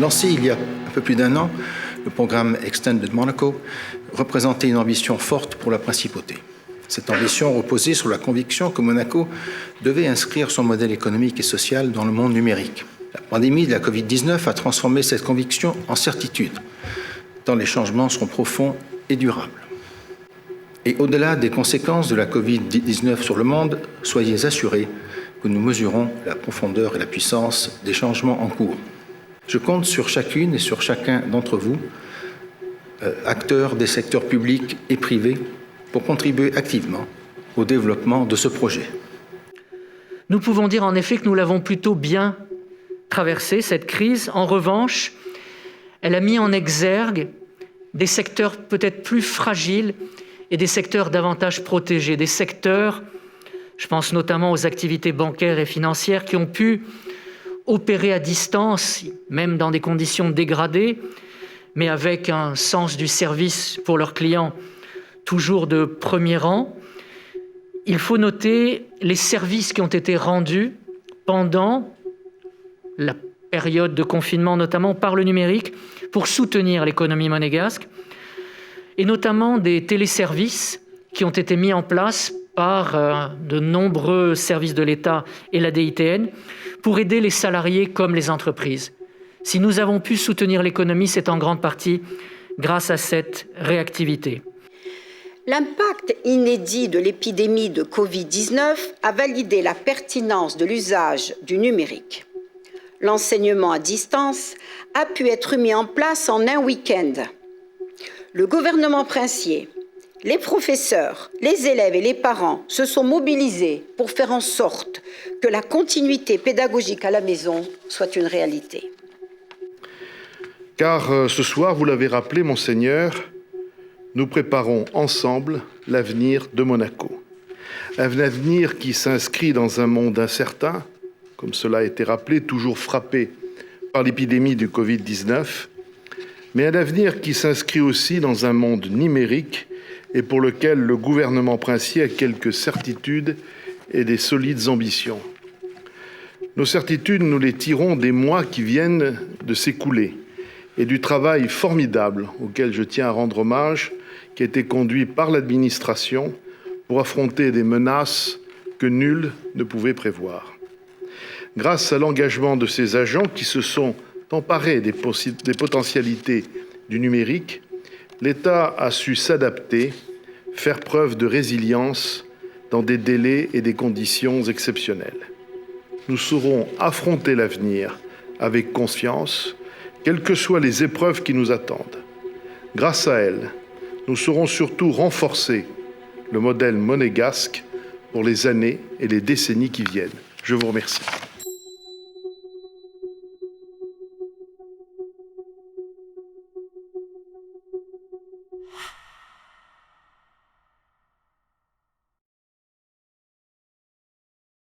Lancé il y a un peu plus d'1 an, le programme Extended Monaco représentait une ambition forte pour la principauté. Cette ambition reposait sur la conviction que Monaco devait inscrire son modèle économique et social dans le monde numérique. La pandémie de la Covid-19 a transformé cette conviction en certitude, tant les changements seront profonds et durables. Et au-delà des conséquences de la Covid-19 sur le monde, soyez assurés que nous mesurons la profondeur et la puissance des changements en cours. Je compte sur chacune et sur chacun d'entre vous, acteurs des secteurs publics et privés, pour contribuer activement au développement de ce projet. Nous pouvons dire en effet que nous l'avons plutôt bien traversée, cette crise. En revanche, elle a mis en exergue des secteurs peut-être plus fragiles et des secteurs davantage protégés, des secteurs, je pense notamment aux activités bancaires et financières qui ont pu opérer à distance, même dans des conditions dégradées, mais avec un sens du service pour leurs clients toujours de premier rang. Il faut noter les services qui ont été rendus pendant la période de confinement, notamment par le numérique, pour soutenir l'économie monégasque, et notamment des téléservices qui ont été mis en place par de nombreux services de l'État et la DITN pour aider les salariés comme les entreprises. Si nous avons pu soutenir l'économie, c'est en grande partie grâce à cette réactivité. L'impact inédit de l'épidémie de Covid-19 a validé la pertinence de l'usage du numérique. L'enseignement à distance a pu être mis en place en un week-end. Le gouvernement princier, les professeurs, les élèves et les parents se sont mobilisés pour faire en sorte que la continuité pédagogique à la maison soit une réalité. Car ce soir, vous l'avez rappelé, Monseigneur, nous préparons ensemble l'avenir de Monaco. Un avenir qui s'inscrit dans un monde incertain, comme cela a été rappelé, toujours frappé par l'épidémie du Covid-19, mais un avenir qui s'inscrit aussi dans un monde numérique et pour lequel le gouvernement princier a quelques certitudes et des solides ambitions. Nos certitudes, nous les tirons des mois qui viennent de s'écouler et du travail formidable auquel je tiens à rendre hommage, qui a été conduit par l'administration pour affronter des menaces que nul ne pouvait prévoir. Grâce à l'engagement de ces agents qui se sont emparés des potentialités du numérique, l'État a su s'adapter, faire preuve de résilience dans des délais et des conditions exceptionnelles. Nous saurons affronter l'avenir avec confiance, quelles que soient les épreuves qui nous attendent. Grâce à elles, nous saurons surtout renforcer le modèle monégasque pour les années et les décennies qui viennent. Je vous remercie.